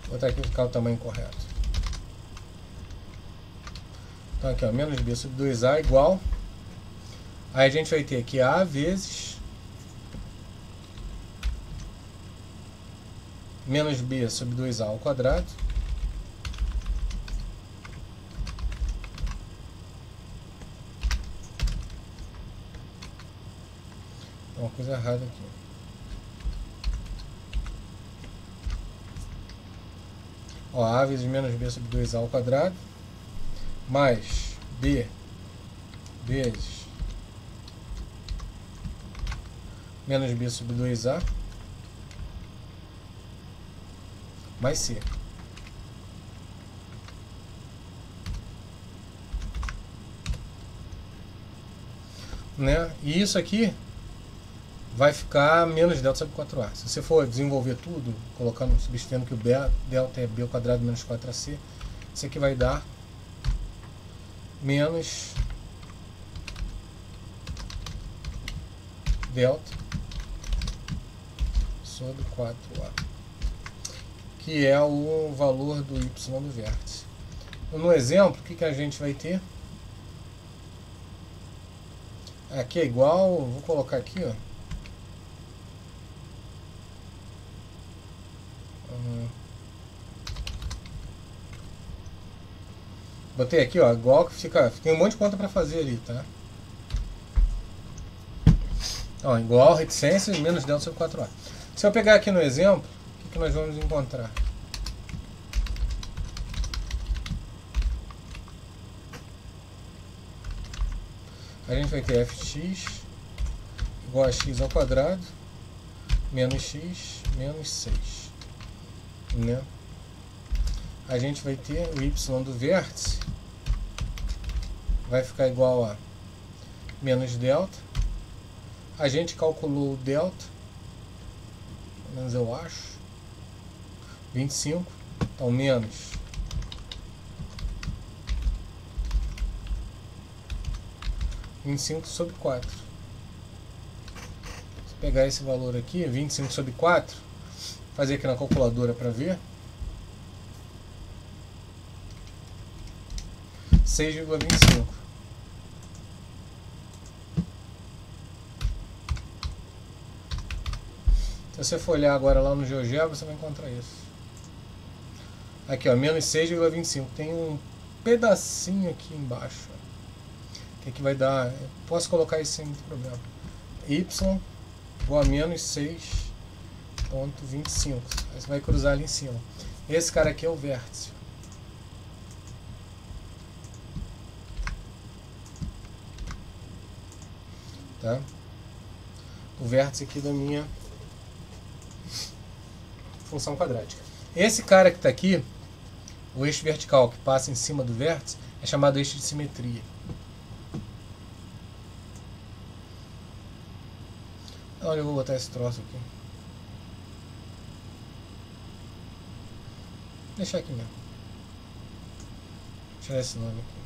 Vou botar aqui para ficar o tamanho correto. Então aqui, ó, menos b sobre 2a igual, aí a gente vai ter aqui a vezes menos b sobre 2a ao quadrado tem uma coisa errada aqui. Ó, a vezes menos b sobre 2a ao quadrado mais b vezes menos b sobre 2a mais c. Né? E isso aqui vai ficar menos delta sobre 4a. Se você for desenvolver tudo, colocando, substituindo que o delta é b ao quadrado menos 4ac, isso aqui vai dar menos delta sobre 4a, que é o valor do y do vértice. No exemplo, o que a gente vai ter? Aqui é igual, vou colocar aqui, ó. Botei aqui, ó, igual que fica. Tem um monte de conta para fazer ali, tá? Ó, igual reticência menos delta sobre 4a. Se eu pegar aqui no exemplo, o que nós vamos encontrar? A gente vai ter fx igual a x ao quadrado menos x menos 6, né? A gente vai ter o y do vértice vai ficar igual a menos delta. A gente calculou o delta, pelo menos eu acho, 25, então menos 25 sobre 4. Se pegar esse valor aqui, 25 sobre 4, fazer aqui na calculadora para ver, 6,25. Se você for olhar agora lá no GeoGebra, você vai encontrar isso. Aqui, ó, menos 6,25. Tem um pedacinho aqui embaixo. Que vai dar... Eu posso colocar isso sem muito problema. Y igual a menos 6,25. Aí você vai cruzar ali em cima. Esse cara aqui é o vértice. Tá? o vértice aqui da minha função quadrática. Esse cara que está aqui, o eixo vertical que passa em cima do vértice, é chamado eixo de simetria. Olha, eu vou botar esse troço aqui. Deixar aqui mesmo. Tirar esse nome aqui.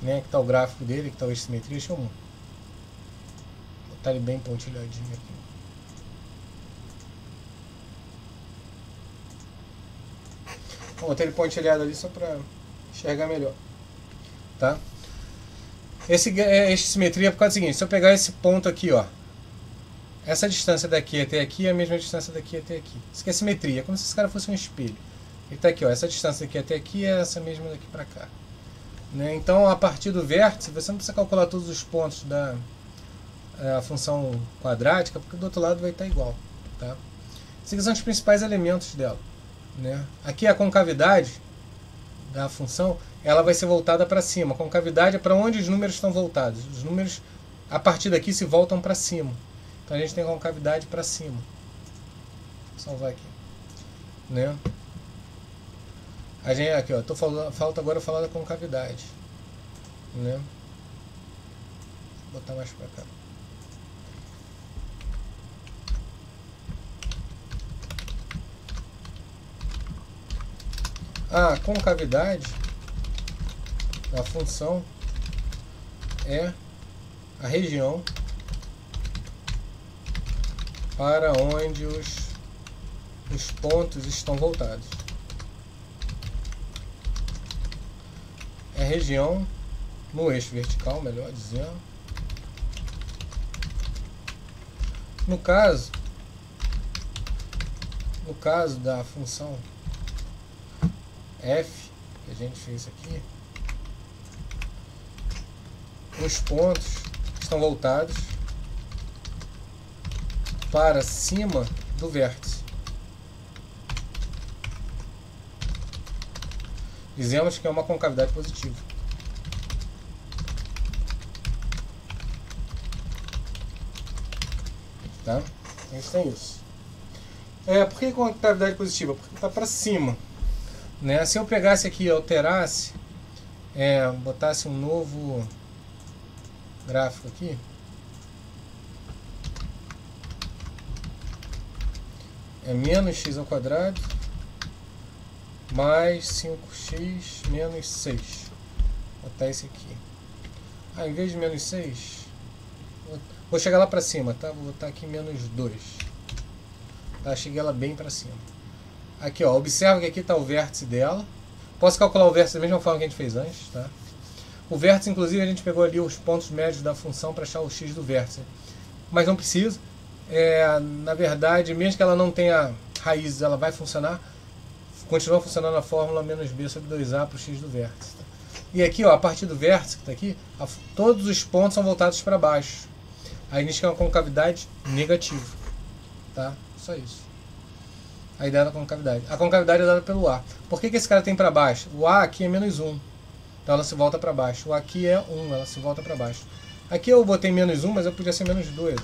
Né, que está o gráfico dele, que está o eixo de simetria, deixa eu botar ele bem pontilhadinho aqui. Vou botar ele pontilhado ali só para enxergar melhor. Tá? Esse eixo de simetria é por causa do seguinte: se eu pegar esse ponto aqui, ó, essa distância daqui até aqui é a mesma distância daqui até aqui. Isso aqui é simetria, é como se esse cara fosse um espelho. Ele está aqui, ó, essa distância daqui até aqui é essa mesma daqui para cá. Né? Então, a partir do vértice, você não precisa calcular todos os pontos da função quadrática, porque do outro lado vai estar igual. Tá? Esses são os principais elementos dela. Né? Aqui a concavidade da função, ela vai ser voltada para cima. A concavidade é para onde os números estão voltados. Os números, a partir daqui, se voltam para cima. Então, a gente tem a concavidade para cima. Vou salvar aqui. Né? A gente, aqui, ó, falta agora falar da concavidade, né? Vou botar mais para cá. A concavidade da função é a região para onde os pontos estão voltados. É a região no eixo vertical, melhor dizendo. No caso da função f, que a gente fez aqui, os pontos estão voltados para cima do vértice. Dizemos que é uma concavidade positiva. Tá? A gente tem isso. Por que concavidade positiva? Porque está para cima. Né? Se eu pegasse aqui e alterasse, botasse um novo gráfico aqui, é menos x ao quadrado mais 5x menos 6. Vou botar esse aqui. Em vez de menos 6, vou chegar lá para cima, tá? Vou botar aqui menos 2. Tá? Cheguei ela bem para cima. Aqui, ó, observa que aqui está o vértice dela. Posso calcular o vértice da mesma forma que a gente fez antes, tá? O vértice, inclusive, a gente pegou ali os pontos médios da função para achar o x do vértice. Mas não precisa. Na verdade, mesmo que ela não tenha raízes, ela vai funcionar. Continua funcionando a fórmula menos b sobre 2a para o x do vértice. Tá? E aqui, ó, a partir do vértice que está aqui, todos os pontos são voltados para baixo. Aí a gente tem uma concavidade negativa. Tá? Só isso. A ideia da concavidade. A concavidade é dada pelo A. Por que esse cara tem para baixo? O A aqui é menos 1. Então ela se volta para baixo. O A aqui é 1, ela se volta para baixo. Aqui eu botei menos 1, mas eu podia ser menos 2.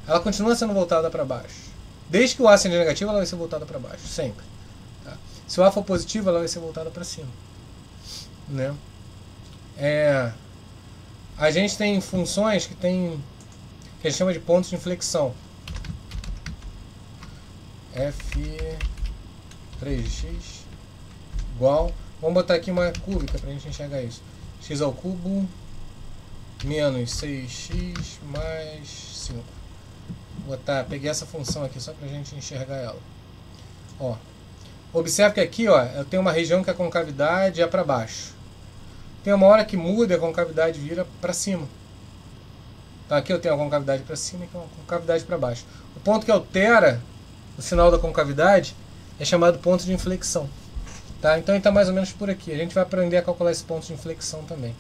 Ela continua sendo voltada para baixo. Desde que o A seja negativo, ela vai ser voltada para baixo. Sempre. Tá? Se o A for positivo, ela vai ser voltada para cima. Né? A gente tem funções que a gente chama de pontos de inflexão. f(3x) igual, vamos botar aqui uma cúbica para a gente enxergar isso, x ao cubo menos 6x mais 5. Peguei essa função aqui só para a gente enxergar ela. Ó, observe que aqui, ó, eu tenho uma região que a concavidade é para baixo. Tem uma hora que muda e a concavidade vira para cima. Então aqui eu tenho a concavidade para cima e aqui uma concavidade para baixo. O ponto que altera o sinal da concavidade é chamado ponto de inflexão. Tá? Então ele está mais ou menos por aqui. A gente vai aprender a calcular esse ponto de inflexão também.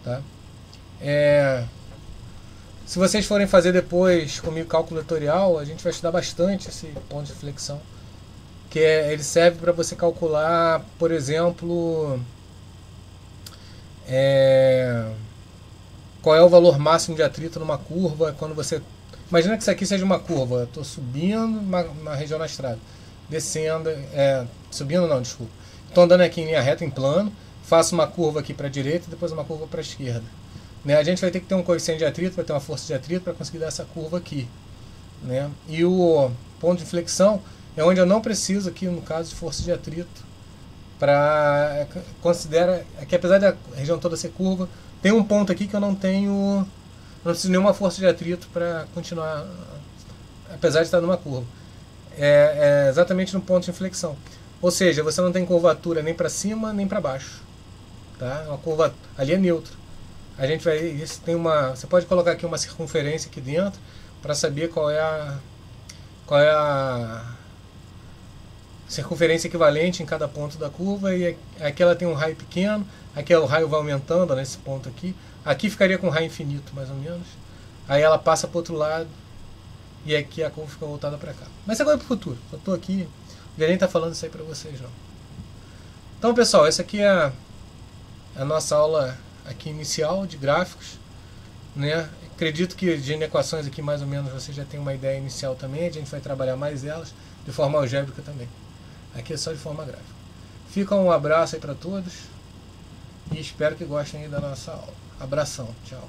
Tá? Se vocês forem fazer depois comigo cálculo vetorial, a gente vai estudar bastante esse ponto de inflexão, porque ele serve para você calcular, por exemplo, qual é o valor máximo de atrito numa curva. Quando você imagina que isso aqui seja uma curva, eu estou subindo uma região na estrada, descendo, subindo não, desculpa, estou andando aqui em linha reta, em plano, faço uma curva aqui para a direita e depois uma curva para a esquerda, né? A gente vai ter que ter um coeficiente de atrito, vai ter uma força de atrito para conseguir dar essa curva aqui, né? E o ponto de inflexão é onde eu não preciso aqui, no caso, de força de atrito, para considera que apesar da região toda ser curva, tem um ponto aqui que eu não preciso de nenhuma força de atrito para continuar, apesar de estar numa curva. É exatamente no ponto de inflexão. Ou seja, você não tem curvatura nem para cima nem para baixo, tá? Uma curva ali é neutro. A gente vai, isso tem você pode colocar aqui uma circunferência aqui dentro para saber qual é a circunferência equivalente em cada ponto da curva, e aqui ela tem um raio pequeno, aqui o raio vai aumentando nesse ponto aqui. Aqui ficaria com raio infinito, mais ou menos. Aí ela passa para o outro lado e aqui a curva fica voltada para cá. Mas agora é para o futuro. Eu estou aqui, o nem está falando isso aí para vocês, não. Então, pessoal, essa aqui é a nossa aula aqui inicial de gráficos, né? Acredito que de equações aqui mais ou menos você já tem uma ideia inicial também. A gente vai trabalhar mais elas de forma algébrica também. Aqui é só de forma gráfica. Fica um abraço aí para todos e espero que gostem aí da nossa aula. Abração, tchau.